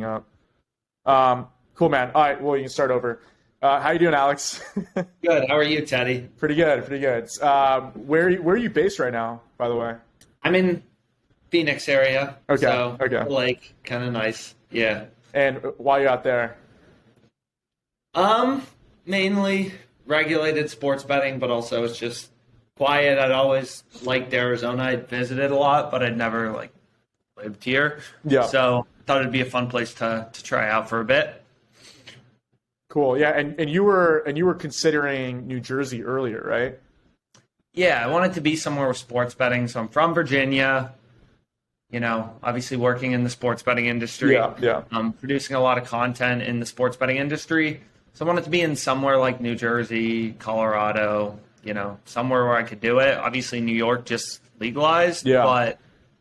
up. Cool, man. All right, well, you can start over. How you doing, Alex? Good. How are you, Teddy? Pretty good, pretty good. Where are you based right now, by the way? I'm in Phoenix area. Okay, So, okay. like, kind of nice. Yeah. And why you out there? Mainly regulated sports betting, but also it's just quiet. I'd always liked Arizona. I'd visited a lot, but I'd never lived here. Yeah. So thought it'd be a fun place to try out for a bit. Cool. Yeah, and you were considering New Jersey earlier, right? Yeah, I wanted to be somewhere with sports betting. So I'm from Virginia, obviously working in the sports betting industry. Yeah. Producing a lot of content in the sports betting industry. So I wanted to be in somewhere like New Jersey, Colorado, somewhere where I could do it. Obviously, New York just legalized, but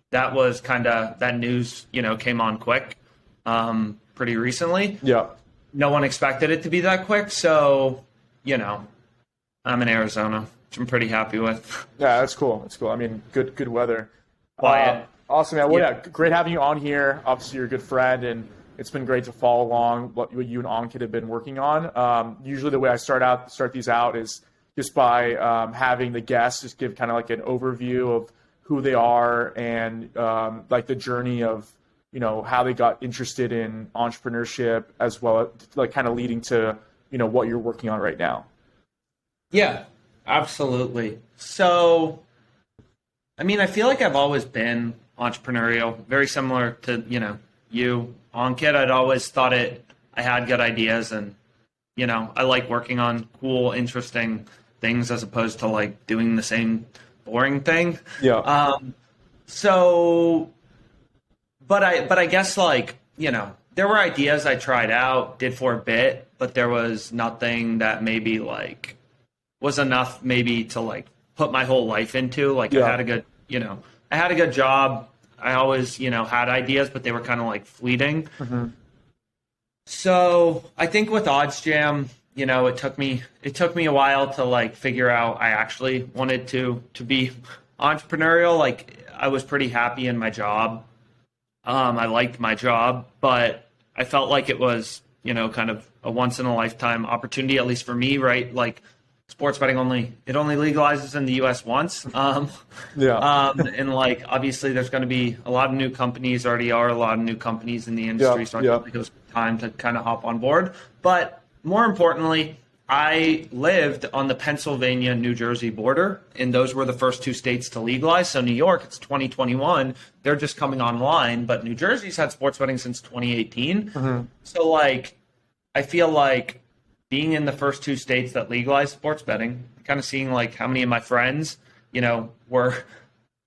that was that news, came on quick pretty recently. Yeah. No one expected it to be that quick. So, I'm in Arizona, which I'm pretty happy with. Yeah, that's cool. That's cool. I mean, good weather. Quiet. Awesome, man. Well, yeah, great having you on here. Obviously, you're a good friend, and it's been great to follow along what you and Ankit have been working on. Usually the way I start these out is just by having the guests just give kind of like an overview of who they are and like the journey of, how they got interested in entrepreneurship as well as like kind of leading to, what you're working on right now. Yeah, absolutely. So, I feel like I've always been entrepreneurial, very similar to, you, Ankit. I'd always thought I had good ideas and, I like working on cool, interesting things as opposed to like doing the same boring thing. Yeah. But I guess there were ideas I tried out, did for a bit, but there was nothing that maybe was enough maybe to put my whole life into. I had a good job. I always, had ideas, but they were kind of fleeting. Mm-hmm. So I think with OddsJam, it took me a while to figure out I actually wanted to be entrepreneurial. I was pretty happy in my job. I liked my job, but I felt like it was, kind of a once in a lifetime opportunity, at least for me, right? Sports betting only legalizes in the US once. And obviously there's going to be a lot of new companies, already are a lot of new companies in the industry. So I feel like it was time to kind of hop on board. But more importantly, I lived on the Pennsylvania-New Jersey border, and those were the first two states to legalize. So New York, it's 2021. They're just coming online, but New Jersey's had sports betting since 2018. Mm-hmm. So I feel like being in the first two states that legalized sports betting, kind of seeing how many of my friends, were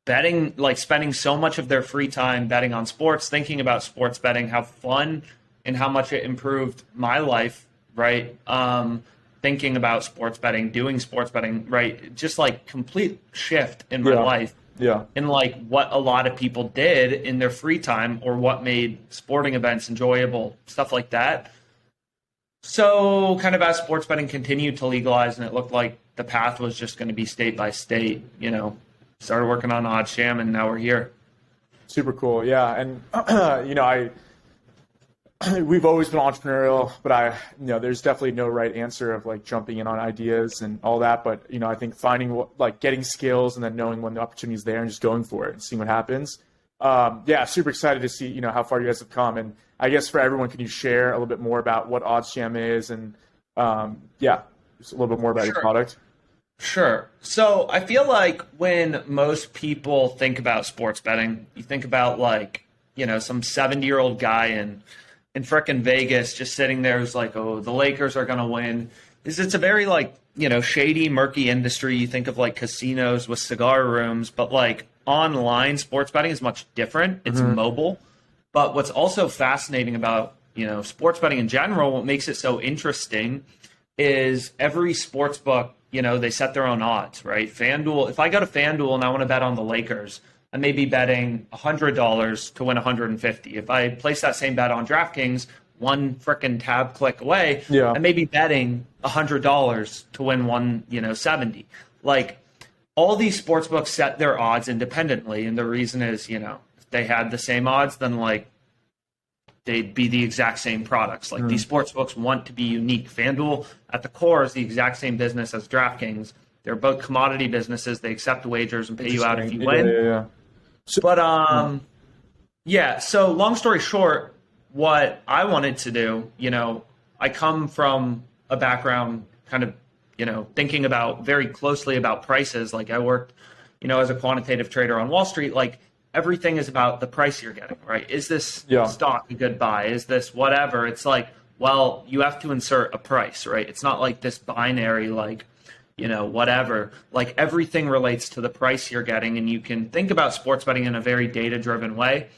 betting, spending so much of their free time betting on sports, thinking about sports betting, how fun and how much it improved my life, right? Thinking about sports betting, doing sports betting, right? Just complete shift in my life. Yeah. And what a lot of people did in their free time or what made sporting events enjoyable, stuff like that. So kind of as sports betting continued to legalize and it looked like the path was just going to be state by state, started working on OddsJam and now we're here. Super cool. Yeah. And, we've always been entrepreneurial, but there's definitely no right answer of jumping in on ideas and all that. But, I think finding getting skills and then knowing when the opportunity is there and just going for it and seeing what happens. Super excited to see, how far you guys have come. And I guess for everyone, can you share a little bit more about what OddsJam is and, just a little bit more about your product? Sure. So I feel like when most people think about sports betting, you think about some 70-year-old guy in frickin' Vegas just sitting there who's oh, the Lakers are going to win. It's a very shady, murky industry. You think of casinos with cigar rooms, but online sports betting is much different. It's mobile. But what's also fascinating about, sports betting in general, what makes it so interesting is every sports book, they set their own odds, right? FanDuel, if I go to FanDuel and I want to bet on the Lakers, I may be betting $100 to win $150. If I place that same bet on DraftKings, one frickin' tab click away, I may be betting $100 to win $170. All these sports books set their odds independently, and the reason is, if they had the same odds, then they'd be the exact same products. Like these sports books want to be unique. FanDuel at the core is the exact same business as DraftKings. They're both commodity businesses. They accept wagers and pay you out if you win. But so long story short, what I wanted to do, I come from a background kind of, thinking about very closely about prices. Like I worked, as a quantitative trader on Wall Street, like everything is about the price you're getting, right? Is this stock a good buy? Is this whatever? It's like, well, you have to insert a price, right? It's not like this binary, like, whatever. Like everything relates to the price you're getting, and you can think about sports betting in a very data-driven way.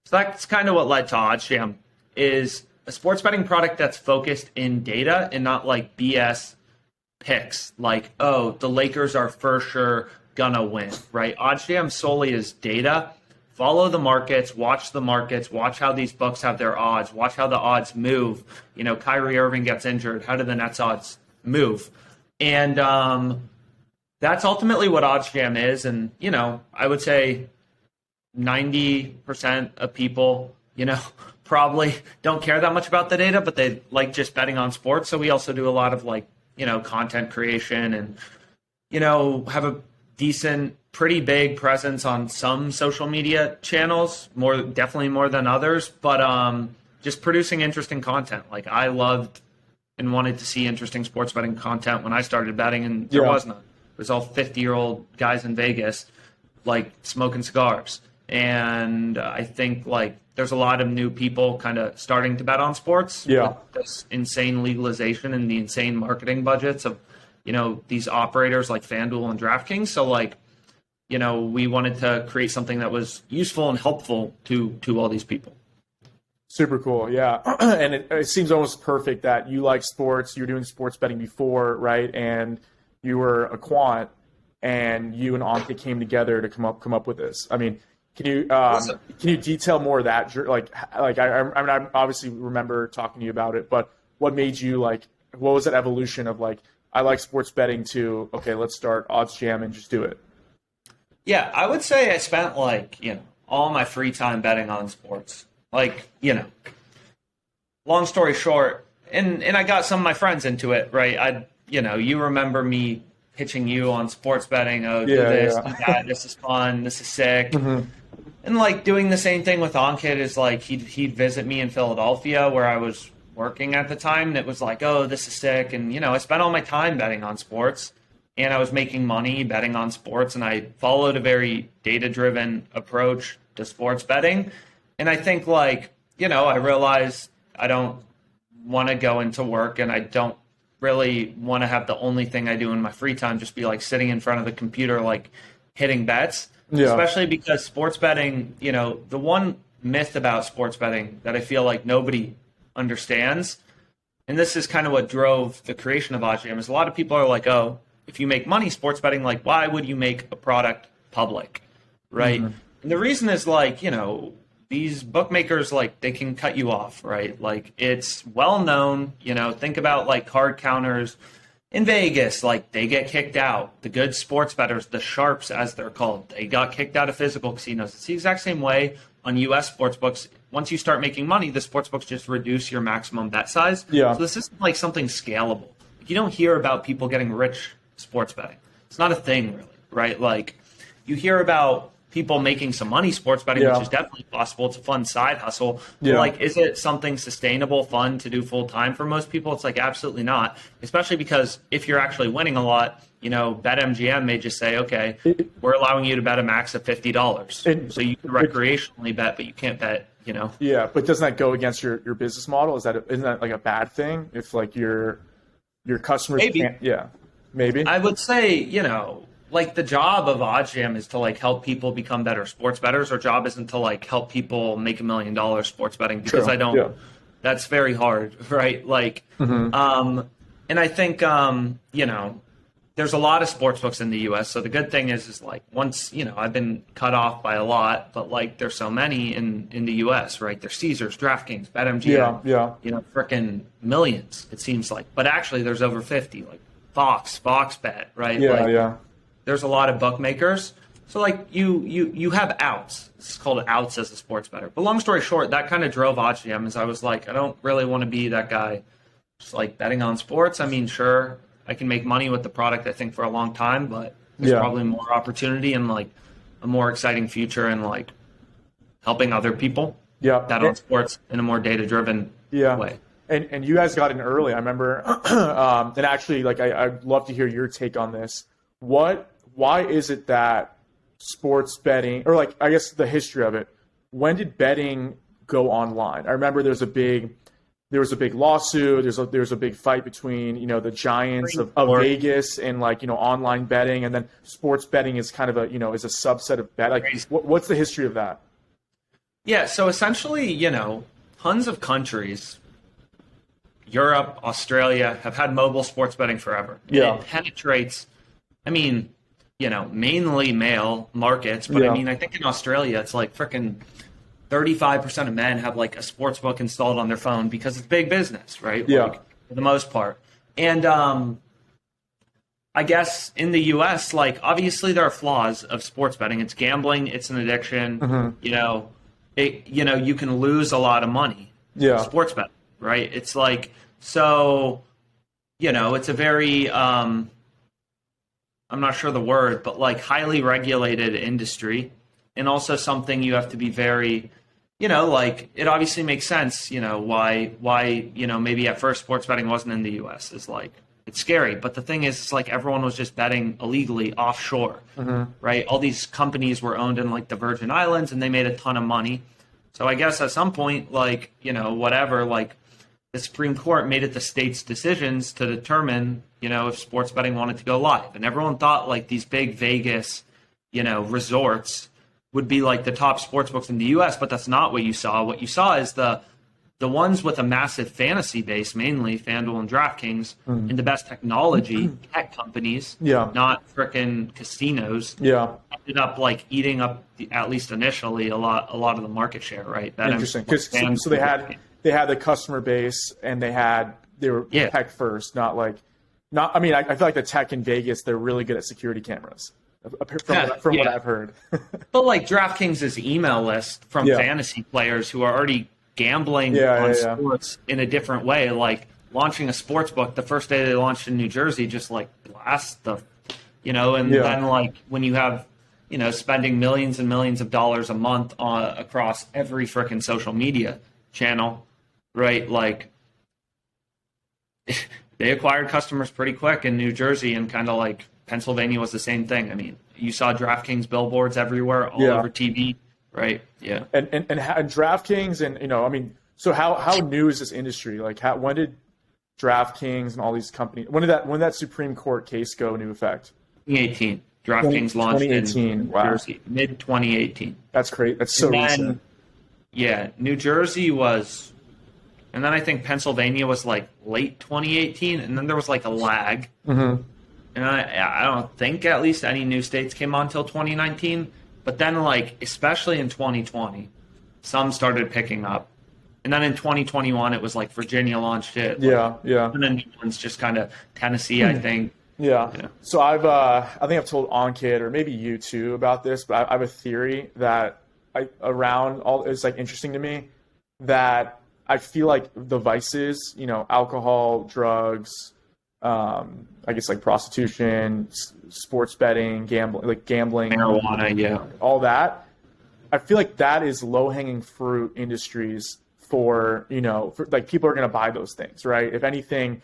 So that's kind of what led to OddsJam, is a sports betting product that's focused in data and not like BS picks. Like, oh, the Lakers are for sure gonna win, right? OddsJam solely is data. Follow the markets, watch how these books have their odds, watch how the odds move. Kyrie Irving gets injured. How do the Nets odds move? And that's ultimately what OddsJam is. And, I would say 90% of people, probably don't care that much about the data, but they like just betting on sports. So we also do a lot of content creation and, have a decent, pretty big presence on some social media channels, definitely more than others, but just producing interesting content. Like I loved and wanted to see interesting sports betting content when I started betting, and there was none. It was all 50-year-old guys in Vegas, like smoking cigars. And I think there's a lot of new people kind of starting to bet on sports. With this insane legalization and the insane marketing budgets of, these operators like FanDuel and DraftKings. So we wanted to create something that was useful and helpful to all these people. Super cool, yeah. And it seems almost perfect that you like sports, you were doing sports betting before, right? And you were a quant, and you and Ankit came together to come up with this. I mean, can you detail more of that? I obviously remember talking to you about it, but what made you what was that evolution of I like sports betting to, okay, let's start OddsJam and just do it? Yeah, I would say I spent all my free time betting on sports. Long story short, and I got some of my friends into it, right? You remember me pitching you on sports betting. Oh, do this, do that. This is fun. This is sick. Mm-hmm. And doing the same thing with Ankit is he'd visit me in Philadelphia where I was working at the time, and it was oh, this is sick. And I spent all my time betting on sports, and I was making money betting on sports, and I followed a very data-driven approach to sports betting. And I think I realized I don't want to go into work, and I don't really want to have the only thing I do in my free time just be sitting in front of the computer hitting bets. Yeah. Especially because sports betting, the one myth about sports betting that I feel nobody understands, and this is kind of what drove the creation of OddsJam, is a lot of people are oh, if you make money sports betting, why would you make a product public, right? Mm-hmm. And the reason is these bookmakers, they can cut you off, right? It's well known, think about card counters in Vegas, they get kicked out. The good sports bettors, the sharps as they're called, they got kicked out of physical casinos. It's the exact same way on U.S. sports books. Once you start making money, the sports books just reduce your maximum bet size. Yeah. So this isn't something scalable. You don't hear about people getting rich sports betting. It's not a thing, really, right? You hear about people making some money sports betting, which is definitely possible. It's a fun side hustle. Yeah. Is it something sustainable, fun to do full time for most people? It's absolutely not, especially because if you're actually winning a lot, BetMGM may just say, okay, we're allowing you to bet a max of $50. So you can recreationally bet, but you can't bet, Yeah, but doesn't that go against your business model? Isn't that a bad thing if your customers can't? Yeah, maybe. I would say, the job of OddsJam is to help people become better sports bettors. Our job isn't to help people make $1 million sports betting, because I don't. Yeah. That's very hard, right? And I think there's a lot of sports books in the U.S. So the good thing is once I've been cut off by a lot, but there's so many in the U.S. right? There's Caesars, DraftKings, BetMGM, frickin' millions it seems like, but actually there's over 50 Fox Bet, right? Yeah. There's a lot of bookmakers, So like you have outs. It's called outs as a sports bettor. But long story short, that kind of drove OddsJam. Is I was like, I don't really want to be that guy just like betting on sports. I mean, sure, I can make money with the product, I think, for a long time, but there's probably more opportunity and like a more exciting future in like helping other people bet on sports in a more data-driven way. And you guys got in early. I remember, and actually, like I'd love to hear your take on this. Why is it that sports betting, or like I guess the history of it, when did betting go online? I remember there was a big lawsuit. There's a big fight between the giants of Vegas and online betting, and then sports betting is kind of is a subset of bet. Like, what's the history of that? Yeah, so essentially, tons of countries, Europe, Australia, have had mobile sports betting forever. Yeah, it penetrates. I mean, mainly male markets, but I mean, I think in Australia it's like freaking 35% of men have like a sports book installed on their phone because it's big business, right? Yeah. Like, for the most part. And I guess in the US, like obviously there are flaws of sports betting. It's gambling, it's an addiction. Mm-hmm. You can lose a lot of money. Yeah. Sports betting, right? It's like, so, it's a very I'm not sure the word, but like highly regulated industry, and also something you have to be very, like it obviously makes sense, why, maybe at first sports betting wasn't in the US is like, it's scary. But the thing is, it's like everyone was just betting illegally offshore, right? All these companies were owned in like the Virgin Islands and they made a ton of money. So I guess at some point, like, whatever, like the Supreme Court made it the state's decisions to determine, if sports betting wanted to go live. And everyone thought like these big Vegas, resorts would be like the top sports books in the US, but that's not what you saw. What you saw is the ones with a massive fantasy base, mainly FanDuel and DraftKings, and the best technology, tech companies, not frickin' casinos, ended up like eating up, at least initially, a lot of the market share, right? That interesting. Because so they had the customer base and they were tech first, I mean, I feel like the tech in Vegas, they're really good at security cameras, from what I've heard. But like DraftKings' email list from fantasy players who are already gambling on sports in a different way, like launching a sports book the first day they launched in New Jersey, just like blast the, then like when you have, spending millions and millions of dollars a month across every frickin' social media channel, right? Like they acquired customers pretty quick in New Jersey, and kind of like Pennsylvania was the same thing. I mean, you saw DraftKings billboards everywhere, all over TV, right? Yeah. And DraftKings and, I mean, so how new is this industry? Like when did DraftKings and all these companies, when did that Supreme Court case go into effect? 2018. DraftKings launched in New Jersey, mid 2018. That's great. That's so recent. Yeah, New Jersey was, and then I think Pennsylvania was like late 2018, and then there was like a lag. And I don't think at least any new states came on until 2019. But then, like, especially in 2020, some started picking up. And then in 2021, it was like Virginia launched it. And then new ones just kind of Tennessee, I think. So I think I've told OnKid, or maybe you too, about this, but I have a theory that it's like interesting to me, that I feel like the vices, alcohol, drugs, I guess like prostitution, sports betting, gambling, marijuana, all that. I feel like that is low-hanging fruit industries for like people are going to buy those things, right? If anything,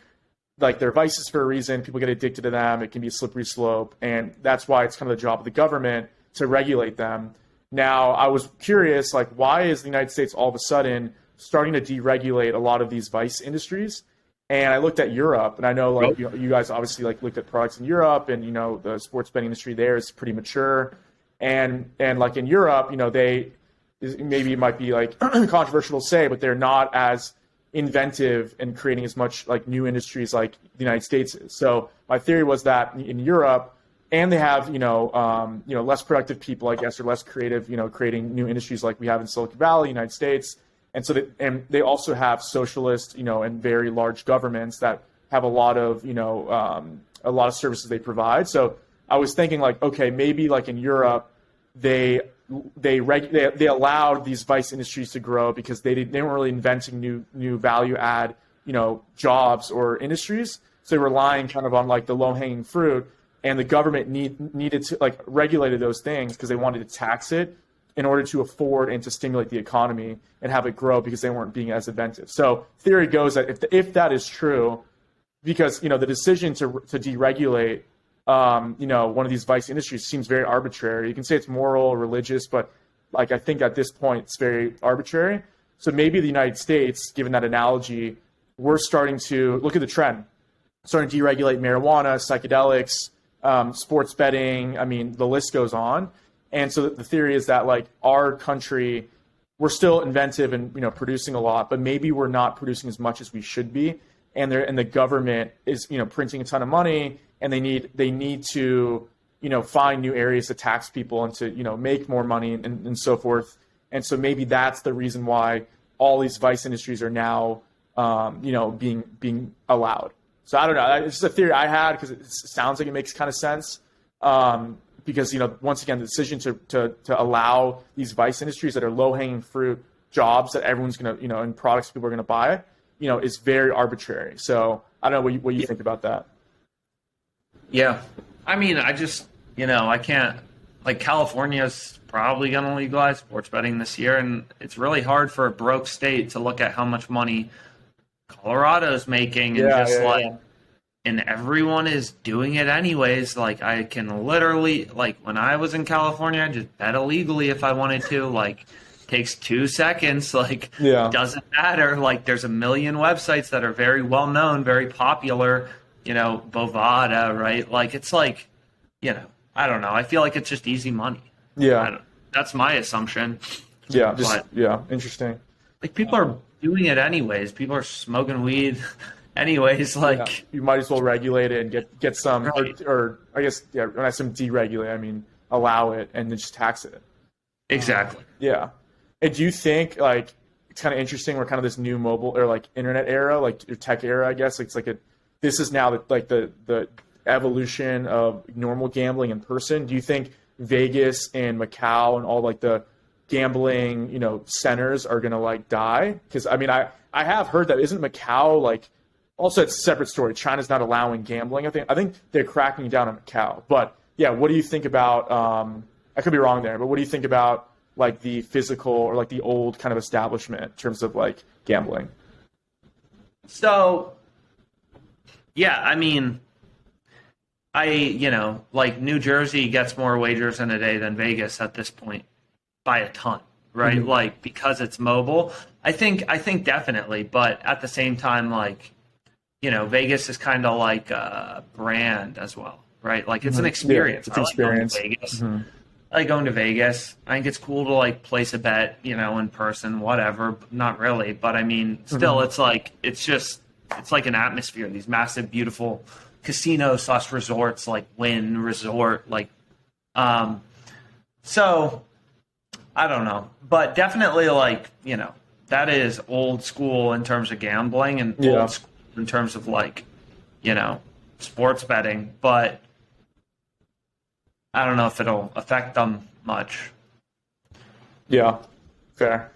like they're vices for a reason, people get addicted to them. It can be a slippery slope, and that's why it's kind of the job of the government to regulate them. Now, I was curious, like, why is the United States all of a sudden starting to deregulate a lot of these vice industries? And I looked at Europe, and I know like you guys obviously like looked at products in Europe, and the sports betting industry there is pretty mature, and like in Europe, maybe it might be like controversial to say, but they're not as inventive and creating as much like new industries like the United States is. So my theory was that in Europe, and they have less productive people, I guess, or less creative, creating new industries like we have in Silicon Valley, United States. And so they also have socialist, and very large governments that have a lot of services they provide. So I was thinking like, okay, maybe like in Europe, they allowed these vice industries to grow because they weren't really inventing new value add, jobs or industries. So they were relying kind of on like the low hanging fruit, and the government needed to like regulated those things because they wanted to tax it in order to afford and to stimulate the economy and have it grow because they weren't being as inventive. So theory goes that if that is true, because the decision to deregulate one of these vice industries seems very arbitrary. You can say it's moral or religious, but like I think at this point it's very arbitrary. So maybe the United States, given that analogy, we're starting to look at the trend, starting to deregulate marijuana, psychedelics, sports betting. I mean, the list goes on. And so the theory is that like our country, we're still inventive and producing a lot, but maybe we're not producing as much as we should be. And the government is printing a ton of money, and they need to find new areas to tax people and to make more money and so forth. And so maybe that's the reason why all these vice industries are now being allowed. So I don't know. It's just a theory I had because it sounds like it makes kind of sense. Because once again, the decision to allow these vice industries that are low hanging fruit jobs that everyone's gonna and products people are gonna buy, is very arbitrary. So I don't know what you think about that. Yeah, I mean, I just I can't, like, California's probably gonna legalize sports betting this year, and it's really hard for a broke state to look at how much money Colorado's making and and everyone is doing it anyways. Like, I can literally, like, when I was in California, I just bet illegally if I wanted to. Like, takes 2 seconds. Like, doesn't matter. Like, there's a million websites that are very well known, very popular. Bovada, right? Like, it's like, I don't know. I feel like it's just easy money. Yeah, that's my assumption. Yeah, interesting. Like, people are doing it anyways. People are smoking weed. Anyways, like, you might as well regulate it and get some, right. or I guess, when I say deregulate, I mean allow it and then just tax it. Exactly. And do you think, like, it's kind of interesting, we're kind of this new mobile or like internet era, like your tech era, I guess. It's like this is now the evolution of normal gambling in person. Do you think Vegas and Macau and all like the gambling, centers are gonna like die? Because I mean, I have heard that isn't Macau like. Also, it's a separate story. China's not allowing gambling. I think they're cracking down on Macau. But yeah, what do you think about? I could be wrong there, but what do you think about like the physical or like the old kind of establishment in terms of like gambling? So, yeah, I mean, like New Jersey gets more wagers in a day than Vegas at this point by a ton, right? Mm-hmm. Like, because it's mobile. I think definitely, but at the same time, like, Vegas is kind of like a brand as well, right? Like, it's an experience. Yeah, it's an experience. Like Vegas. Mm-hmm. I like going to Vegas. I think it's cool to like place a bet, in person, whatever. Not really, but I mean, still, it's like it's like an atmosphere. These massive, beautiful casinos / resorts, like Wynn Resort, like, so I don't know, but definitely like that is old school in terms of gambling and old school in terms of like, sports betting, but I don't know if it'll affect them much. Yeah, fair.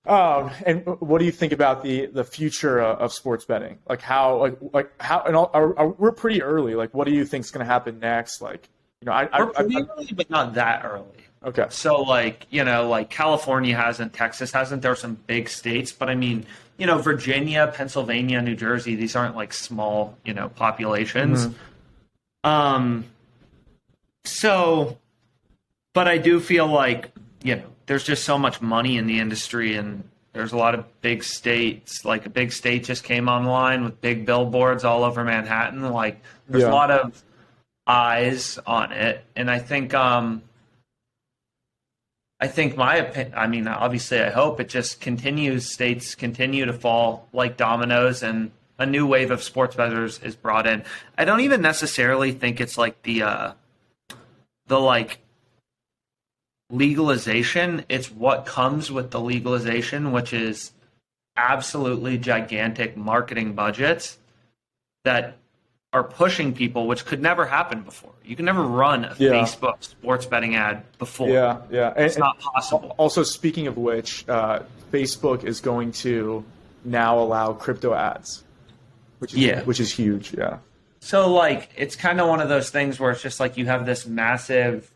And what do you think about the future of sports betting? Like how, and we're pretty early. Like, what do you think is going to happen next? Like, we're pretty early, but not that early. Okay. So like, like California hasn't, Texas hasn't. There are some big states, but I mean, Virginia, Pennsylvania, New Jersey, these aren't like small, populations. Mm-hmm. So, but I do feel like, there's just so much money in the industry, and there's a lot of big states. Like, a big state just came online with big billboards all over Manhattan. Like, there's a lot of eyes on it. And I think my opinion, I mean, obviously I hope it just continues, states continue to fall like dominoes and a new wave of sports bettors is brought in. I don't even necessarily think it's like the like legalization. It's what comes with the legalization, which is absolutely gigantic marketing budgets that are pushing people, which could never happen before. You can never run a Facebook sports betting ad before. Yeah. It's not possible. Also, speaking of which, Facebook is going to now allow crypto ads, which is huge. Yeah. So like, it's kind of one of those things where it's just like you have this massive,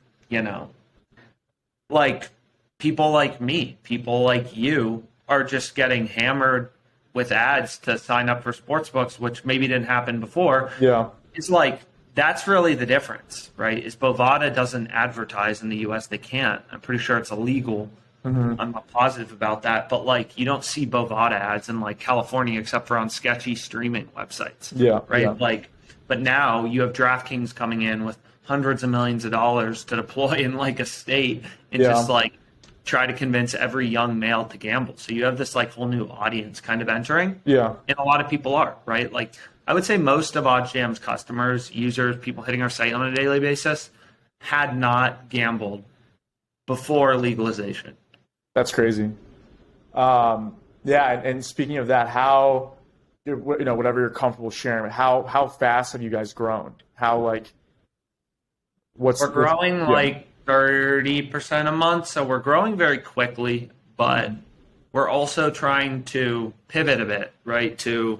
like people like me, people like you are just getting hammered with ads to sign up for sportsbooks, which maybe didn't happen before. Yeah. It's like, that's really the difference, right? Is Bovada doesn't advertise in the US. They can't. I'm pretty sure it's illegal. I'm not positive about that. But like, you don't see Bovada ads in like California except for on sketchy streaming websites. Yeah. Right. Yeah. Like, but now you have DraftKings coming in with hundreds of millions of dollars to deploy in like a state and just like try to convince every young male to gamble. So you have this like whole new audience kind of entering. Yeah. And a lot of people are, right? Like I would say most of OddsJam's customers, users, people hitting our site on a daily basis had not gambled before legalization. That's crazy. And speaking of that, how, whatever you're comfortable sharing, how fast have you guys grown? How like, we're growing like 30% a month. So we're growing very quickly, but we're also trying to pivot a bit, right? To,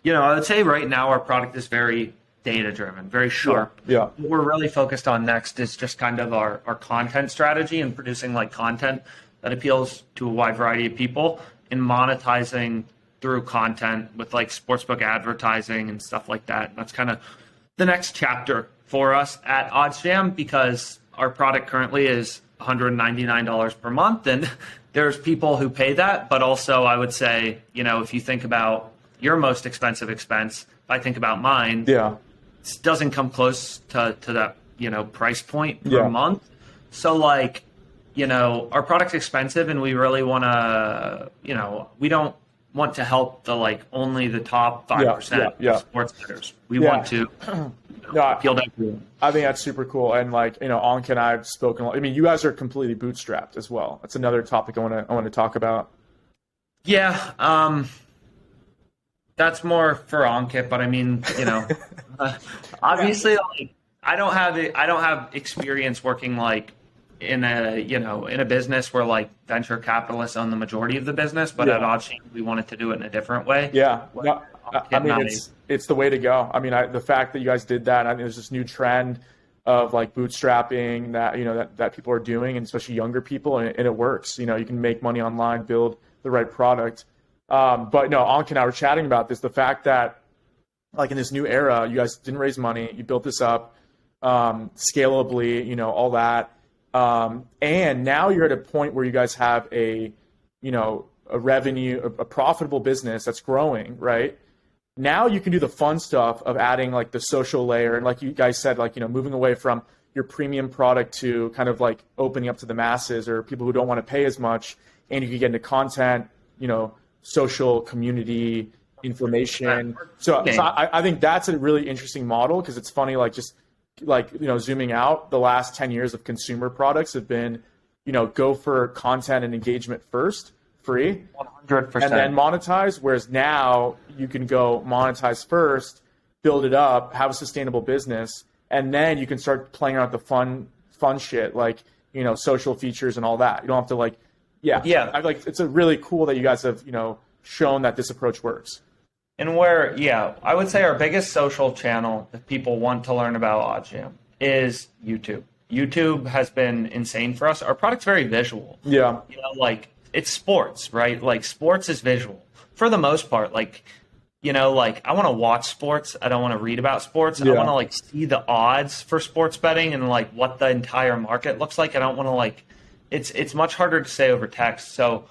I would say right now our product is very data driven, very sharp. Yeah. What we're really focused on next is just kind of our content strategy and producing like content that appeals to a wide variety of people and monetizing through content with like sportsbook advertising and stuff like that. That's kind of the next chapter for us at OddsJam, because our product currently is $199 per month, and there's people who pay that. But also, I would say, if you think about your most expensive expense, if I think about mine, it doesn't come close to that, price point per month. So like, our product's expensive, and we really want to, we don't want to help only the top 5% of sports bettors. We want to appeal to everyone. I think that's super cool. And Anka and I have spoken. I mean, you guys are completely bootstrapped as well. That's another topic I want to talk about. Yeah, that's more for Ankit, but I mean, obviously, I don't have experience working in a business where venture capitalists own the majority of the business, but at OddsJam we wanted to do it in a different way. Yeah. No, I mean, it's the way to go. I mean, the fact that you guys did that, I think there's this new trend of bootstrapping that people are doing, and especially younger people, and it works. You can make money online, build the right product. But no, Anka and I were chatting about this, the fact that in this new era, you guys didn't raise money, you built this up scalably, all that. And now you're at a point where you guys have a revenue, a profitable business that's growing, right? Now you can do the fun stuff of adding the social layer. And like you guys said, moving away from your premium product to kind of opening up to the masses or people who don't want to pay as much. And you can get into content, social community information. So I think that's a really interesting model, because it's funny, zooming out, the last 10 years of consumer products have been, go for content and engagement first, free, 100%, and then monetize. Whereas now you can go monetize first, build it up, have a sustainable business, and then you can start playing around with the fun shit, social features and all that. You don't have to it's a really cool that you guys have, shown that this approach works. And I would say our biggest social channel that people want to learn about OddsJam is YouTube. YouTube has been insane for us. Our product's very visual. Yeah. It's sports, right? Sports is visual for the most part. I want to watch sports. I don't want to read about sports. I want to see the odds for sports betting and what the entire market looks like. I don't want to it's much harder to say over text. So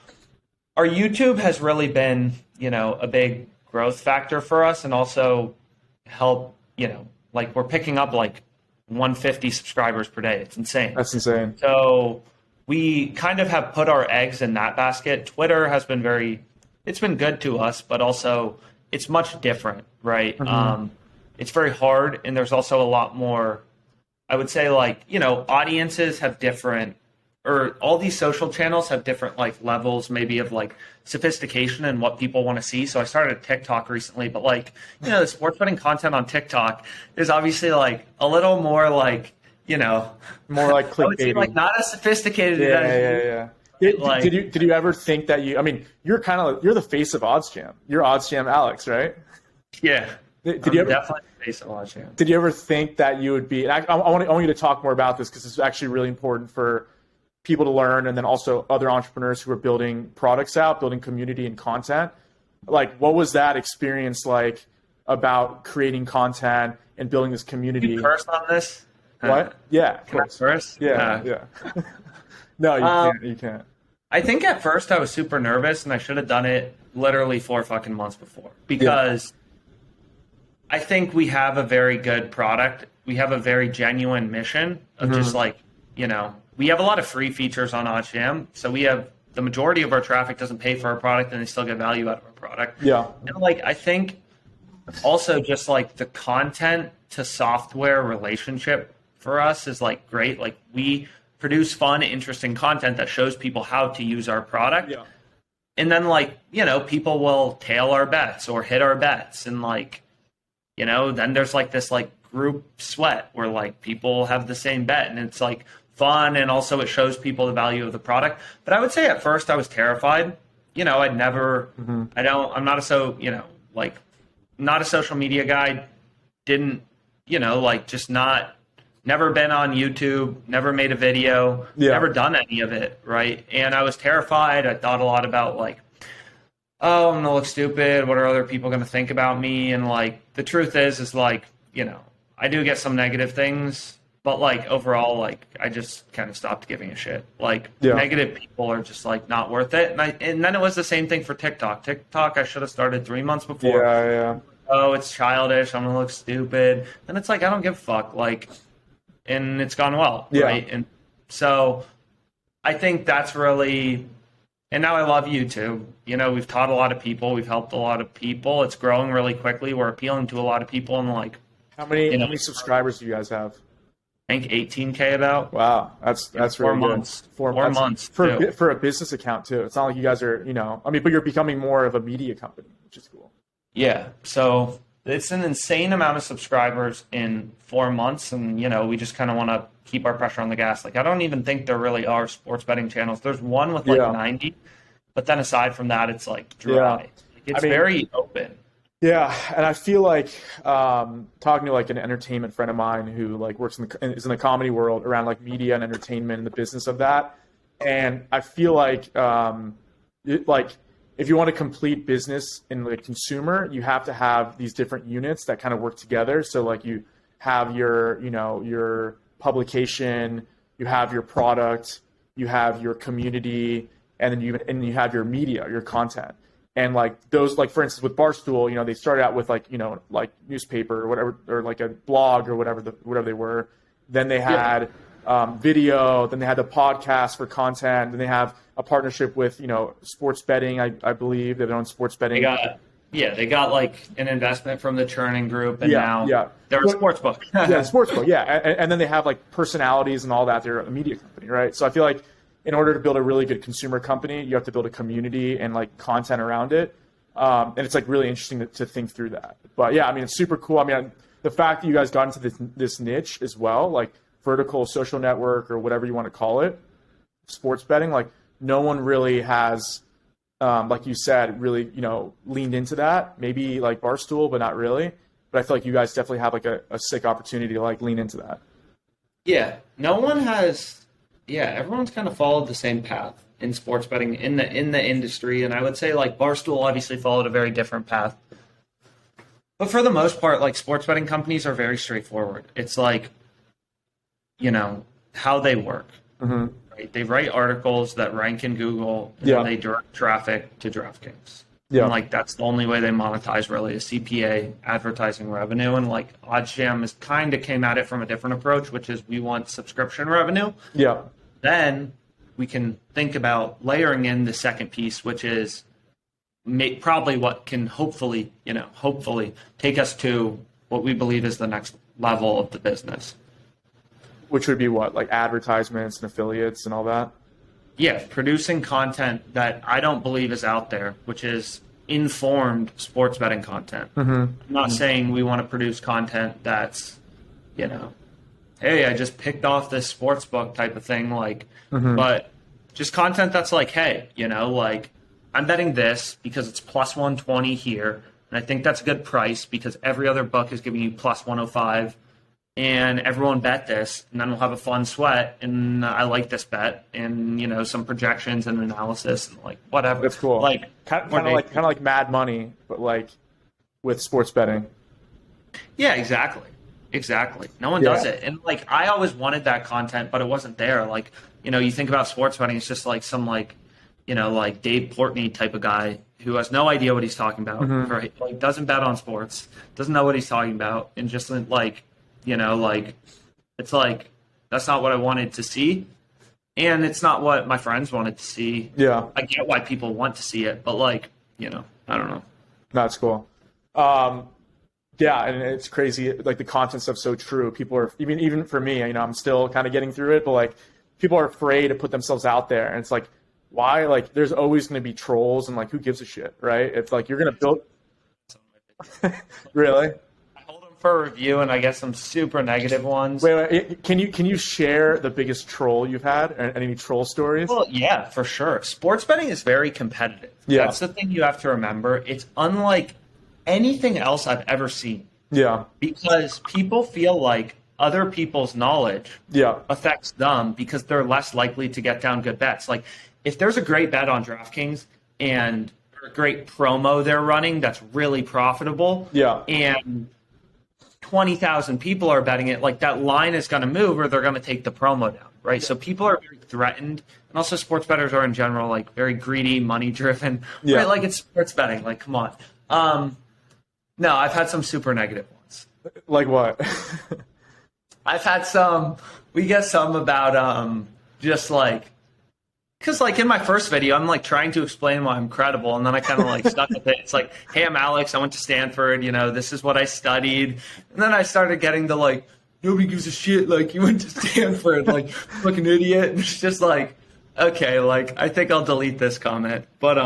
our YouTube has really been, a big growth factor for us, and also help, we're picking up 150 subscribers per day. It's insane. That's insane. So we kind of have put our eggs in that basket. Twitter has been it's been good to us, but also it's much different, right? Mm-hmm. It's very hard, and there's also a lot more, I would say, audiences have different, or all these social channels have different like levels maybe of like sophistication and what people want to see. So I started TikTok recently, but like, the sports betting content on TikTok is obviously like a little more like, more like clickbait, like not as sophisticated as Did you ever think that you're the face of OddsJam. You're OddsJam Alex, right? Yeah. Did you ever, definitely the face of OddsJam. Did you ever think that you would be, and I want you to talk more about this because it's actually really important for people to learn, and then also other entrepreneurs who are building products out, building community and content. Like, what was that experience like about creating content and building this community? You curse on this? What? Yeah. Can I curse? Yeah. No, you can't. I think at first I was super nervous, and I should have done it literally 4 fucking months before, because I think we have a very good product. We have a very genuine mission of just like, we have a lot of free features on OddsJam. So we have the majority of our traffic doesn't pay for our product, and they still get value out of our product. Yeah. And like, I think also just like the content to software relationship for us is like great. Like, we produce fun, interesting content that shows people how to use our product. Yeah. And then like, people will tail our bets or hit our bets. And like, then there's like this like group sweat where like people have the same bet, and it's like fun. And also it shows people the value of the product. But I would say at first I was terrified. I'd never, I'm not not a social media guy. Didn't, never been on YouTube, never made a video, never done any of it. Right. And I was terrified. I thought a lot about like, oh, I'm going to look stupid. What are other people going to think about me? And like, the truth is like, I do get some negative things, but like overall, like I just kind of stopped giving a shit. Like negative people are just like not worth it. And then it was the same thing for TikTok. TikTok, I should have started 3 months before. Yeah. Oh, it's childish. I'm going to look stupid. And it's like, I don't give a fuck. Like, and it's gone well. Yeah. Right. And so I think that's really, and now I love YouTube. We've taught a lot of people. We've helped a lot of people. It's growing really quickly. We're appealing to a lot of people. And like, how many subscribers do you guys have? I think 18K about. Wow, that's really months. Good. 4 months for a business account too. It's not like you guys are, but you're becoming more of a media company, which is cool. Yeah. So it's an insane amount of subscribers in 4 months, and we just kind of want to keep our pressure on the gas. Like, I don't even think there really are sports betting channels. There's one with like 90, but then aside from that, it's like dry. It's very open. Yeah, and I feel like talking to like an entertainment friend of mine who like is in the comedy world around like media and entertainment and the business of that, and I feel like if you want to complete business in the consumer, you have to have these different units that kind of work together. So like you have your publication, you have your product, you have your community, and then you have your media, your content. And like those, like for instance with Barstool, they started out with like newspaper or whatever, or like a blog or whatever they were. Then they had video, then they had the podcast for content, then they have a partnership with sports betting. I believe they've own sports betting. They got like an investment from the Churning Group, and now they're a sports book. Sports book. Yeah, and then they have like personalities and all that. They're a media company, right? So I feel like in order to build a really good consumer company, you have to build a community and like content around it. And it's like really interesting to think through that. But yeah, it's super cool. The fact that you guys got into this niche as well, like vertical social network or whatever you want to call it, sports betting, like no one really has, like you said, really, leaned into that. Maybe like Barstool, but not really. But I feel like you guys definitely have like a sick opportunity to like lean into that. Yeah, no one has. Yeah, everyone's kind of followed the same path in sports betting in the industry, and I would say like Barstool obviously followed a very different path. But for the most part, like sports betting companies are very straightforward. It's like, how they work. Mm-hmm. Right? They write articles that rank in Google, and they direct traffic to DraftKings. Yeah. And like that's the only way they monetize really is CPA, advertising revenue. And like OddsJam is kind of came at it from a different approach, which is we want subscription revenue. Yeah. Then we can think about layering in the second piece, which is probably what can hopefully take us to what we believe is the next level of the business. Which would be what, like advertisements and affiliates and all that? Yeah, producing content that I don't believe is out there, which is informed sports betting content. I'm not saying we want to produce content that's, hey, I just picked off this sports book type of thing, but just content that's like, hey, like I'm betting this because it's plus 120 here, and I think that's a good price because every other book is giving you plus 105, and everyone bet this, and then we'll have a fun sweat, and I like this bet, and some projections and analysis, and like whatever. That's cool. Like kind of like Mad Money, but like with sports betting. Yeah, exactly. No one does it, and like I always wanted that content, but it wasn't there. Like you think about sports betting, it's just like some like Dave Portnoy type of guy who has no idea what he's talking about, right? Like doesn't bet on sports, doesn't know what he's talking about, and just like it's like that's not what I wanted to see, and it's not what my friends wanted to see. Yeah, I get why people want to see it, but like I don't know. That's cool. Yeah, and it's crazy. Like the content stuff's so true. People are even for me. I'm still kind of getting through it, but like people are afraid to put themselves out there, and it's like why? Like there's always going to be trolls, and like who gives a shit, right? It's like you're going to build. Really? For a review, and I guess some super negative ones. Wait, can you share the biggest troll you've had and any troll stories? Well, yeah, for sure. Sports betting is very competitive. Yeah. That's the thing you have to remember. It's unlike anything else I've ever seen. Yeah. Because people feel like other people's knowledge affects them because they're less likely to get down good bets. Like if there's a great bet on DraftKings and a great promo they're running that's really profitable, and 20,000 people are betting it, like that line is going to move or they're going to take the promo down, right? So people are very threatened. And also sports bettors are in general like very greedy, money driven, right? Like it's sports betting, like come on. No, I've had some super negative ones. Like what? I've had we get some about just like, because like in my first video, I'm like trying to explain why I'm credible, and then I kind of like stuck with it. It's like, hey, I'm Alex. I went to Stanford. This is what I studied. And then I started getting the like, nobody gives a shit. Like you went to Stanford, like fucking idiot. And it's just like, okay, like I think I'll delete this comment. But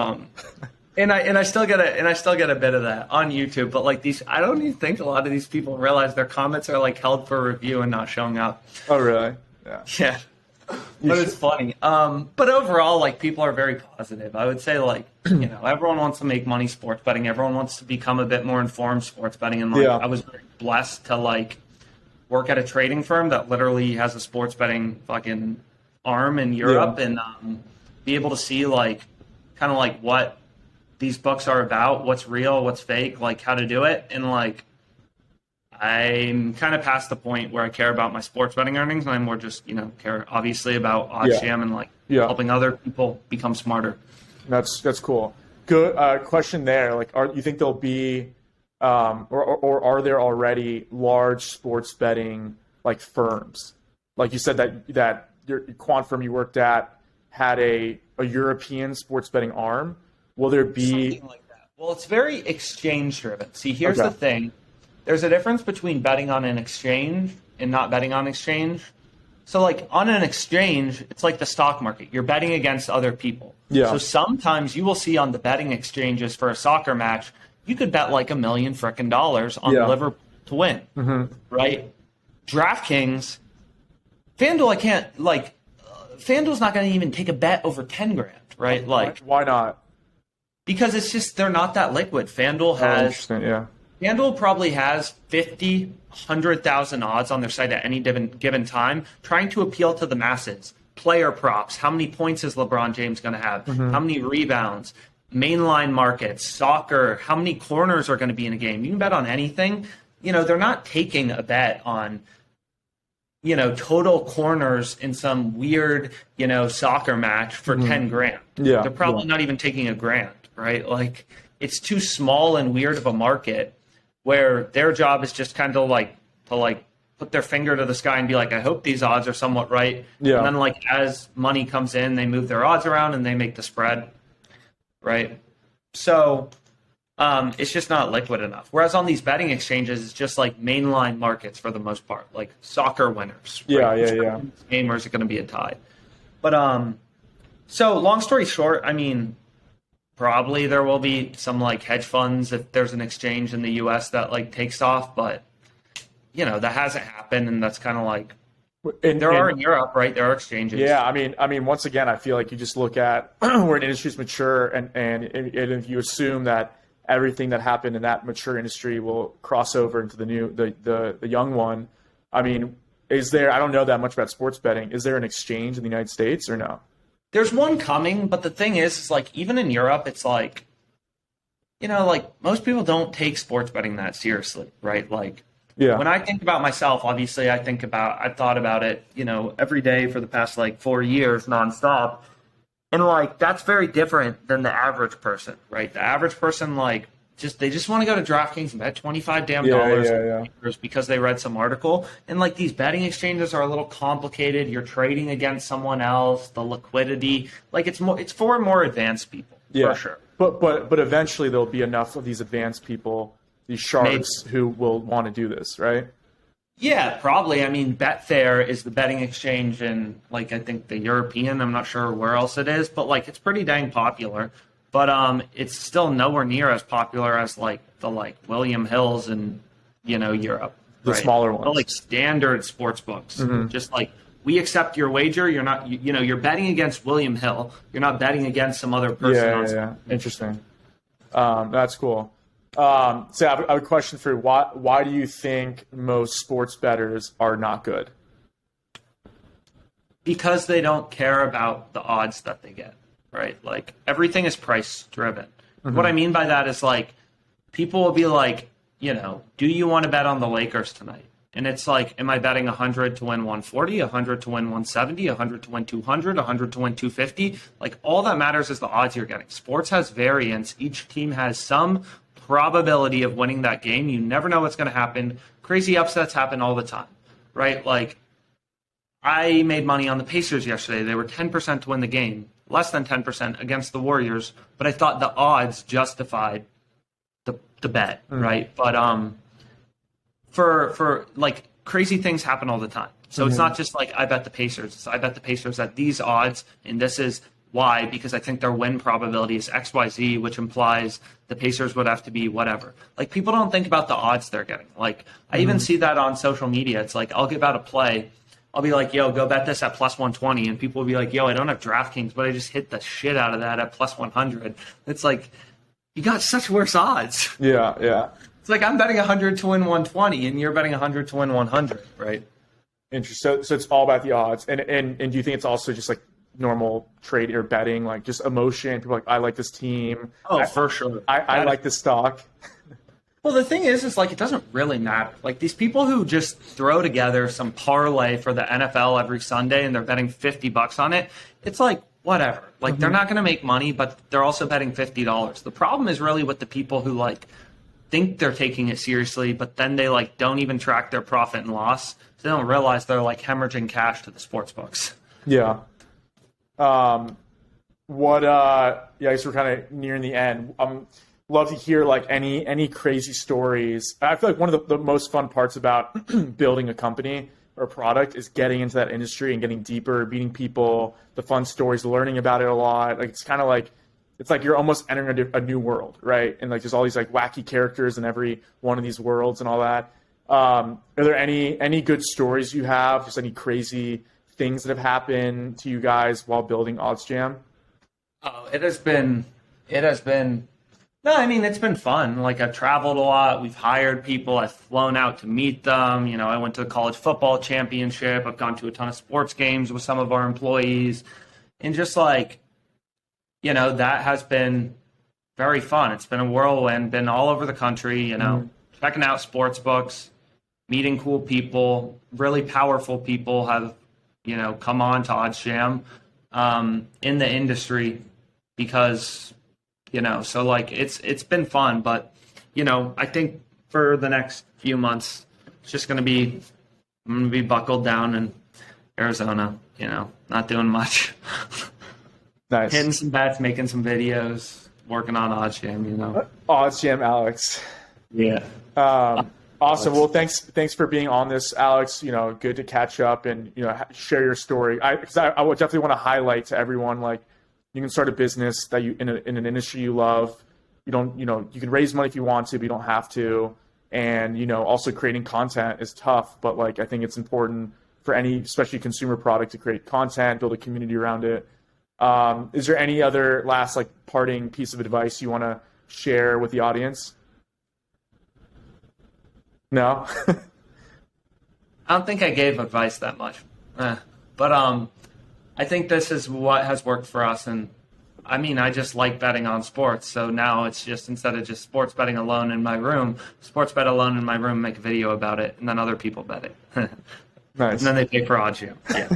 and I still get a bit of that on YouTube. But like I don't even think a lot of these people realize their comments are like held for review and not showing up. Oh really? Yeah. Yeah. But it's funny. But overall, like people are very positive. I would say like, everyone wants to make money sports betting. Everyone wants to become a bit more informed sports betting. And like, I was very blessed to like work at a trading firm that literally has a sports betting fucking arm in Europe and be able to see like kind of like what these books are about, what's real, what's fake, like how to do it. And like, I'm kind of past the point where I care about my sports betting earnings, and I more just, care obviously about OddsJam and like helping other people become smarter. That's cool. Good question there. Like, you think there'll be, or are there already large sports betting like firms? Like you said that your quant firm you worked at had a European sports betting arm. Will there be something like that? Well, it's very exchange driven. See, here's the thing. There's a difference between betting on an exchange and not betting on exchange. So like on an exchange, it's like the stock market. You're betting against other people. Yeah. So sometimes you will see on the betting exchanges for a soccer match, you could bet like $1 million frickin' dollars on Liverpool to win, right? DraftKings, FanDuel, FanDuel's not going to even take a bet over 10 grand, right? Like, why not? Because it's just, they're not that liquid. FanDuel has, FanDuel probably has 50, 100,000 odds on their site at any given time, trying to appeal to the masses. Player props, how many points is LeBron James going to have? How many rebounds? Mainline markets, soccer, how many corners are going to be in a game? You can bet on anything. They're not taking a bet on, total corners in some weird, soccer match for 10 grand. Yeah. They're probably not even taking a grand, right? Like, it's too small and weird of a market where their job is just kind of like to put their finger to the sky and be like, I hope these odds are somewhat right. Yeah. And then like as money comes in, they move their odds around and they make the spread. Right. So It's just not liquid enough. Whereas on these betting exchanges, it's just like mainline markets for the most part, like soccer winners. Yeah, right? yeah. Game, or is it going to be a tie? But so long story short, I mean, probably there will be some like hedge funds if there's an exchange in the U.S. that like takes off, but that hasn't happened, and that's kind of like there are in Europe, right? There are exchanges. Yeah, I mean, once again, I feel like you just look at where an industry is mature, and if you assume that everything that happened in that mature industry will cross over into the young one. I mean, is there? I don't know that much about sports betting. Is there an exchange in the United States or no? There's one coming, but the thing is like even in Europe, it's like, like most people don't take sports betting that seriously, right? Like, yeah. When I think about myself, obviously I've thought about it, every day for the past like 4 years nonstop. And like, that's very different than the average person, right? The average person, like, they just want to go to DraftKings and bet $25 damn because they read some article. And like these betting exchanges are a little complicated. You're trading against someone else, the liquidity, like it's for more advanced people, for sure. But eventually there'll be enough of these advanced people, these sharks, who will want to do this, right? Yeah, probably. I mean, Betfair is the betting exchange in, like, I think the European. I'm not sure where else it is, but like it's pretty dang popular. But it's still nowhere near as popular as like the William Hills in Europe. The smaller ones, the, like standard sports books. Mm-hmm. Just like we accept your wager. You're not, you're betting against William Hill. You're not betting against some other person. Yeah. Interesting. That's cool. So I have a question for you. Why do you think most sports bettors are not good? Because they don't care about the odds that they get, right? Like everything is price driven. Mm-hmm. What I mean by that is like people will be like, do you want to bet on the Lakers tonight? And it's like, am I betting 100 to win 140, 100 to win 170, 100 to win 200, 100 to win 250? Like all that matters is the odds you're getting. Sports has variance. Each team has some probability of winning that game. You never know what's going to happen. Crazy upsets happen all the time, right? Like I made money on the Pacers yesterday. They were 10% to win the game, less than 10% against the Warriors, but I thought the odds justified the bet, right? But for like crazy things happen all the time. So it's not just like I bet the Pacers. It's I bet the Pacers at these odds, and this is why, because I think their win probability is XYZ, which implies the Pacers would have to be whatever. Like people don't think about the odds they're getting. Like I even see that on social media. It's like I'll give out a play. I'll be like, yo, go bet this at plus 120. And people will be like, yo, I don't have DraftKings, but I just hit the shit out of that at plus 100. It's like, you got such worse odds. Yeah. It's like I'm betting 100 to win 120 and you're betting 100 to win 100, right? Interesting. So it's all about the odds. And do you think it's also just like normal trade or betting, like just emotion? People are like, I like this team. For sure. I like this stock. Well, the thing is like, it doesn't really matter. Like these people who just throw together some parlay for the NFL every Sunday and they're betting $50 on it, it's like, whatever. Like they're not going to make money, but they're also betting $50. The problem is really with the people who like think they're taking it seriously, but then they like don't even track their profit and loss. So they don't realize they're like hemorrhaging cash to the sports books. Yeah. I guess we're kind of nearing the end. Love to hear like any crazy stories. I feel like one of the most fun parts about building a company or a product is getting into that industry and getting deeper, meeting people, the fun stories, learning about it a lot. Like it's kind of like you're almost entering a new world, right? And like there's all these like wacky characters in every one of these worlds and all that. Are there any good stories you have? Just any crazy things that have happened to you guys while building OddsJam? Oh, it has been. No, I mean, it's been fun. Like, I've traveled a lot. We've hired people. I've flown out to meet them. I went to the college football championship. I've gone to a ton of sports games with some of our employees. And just like, that has been very fun. It's been a whirlwind, been all over the country, checking out sports books, meeting cool people, really powerful people have, come on to OddsJam in the industry because so like it's been fun, but I think for the next few months it's just I'm gonna be buckled down in Arizona, not doing much. Nice. Hitting some bets, making some videos, working on OddsJam, you know. OddsJam, Alex. Yeah. Awesome. Well, thanks for being on this, Alex. You know, good to catch up and, you know, share your story. Because I would definitely want to highlight to everyone, like, you can start a business that you in an industry you love. You don't, you know, you can raise money if you want to, but you don't have to. And, you know, also creating content is tough, but like, I think it's important for any, especially consumer product, to create content, build a community around it. Is there any other last like parting piece of advice you want to share with the audience? No? I don't think I gave advice that much, but I think this is what has worked for us. And I mean, I just like betting on sports. So now it's just, instead of just sports betting alone in my room, sports bet alone in my room, make a video about it, and then other people bet it. Nice. And then they pay for OddsJam. Yeah.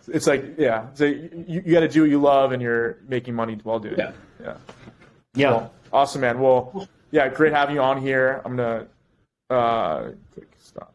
It's like, yeah. So you got to do what you love, and you're making money while doing it. Yeah. Well, awesome, man. Well, yeah, great having you on here. I'm gonna click stop.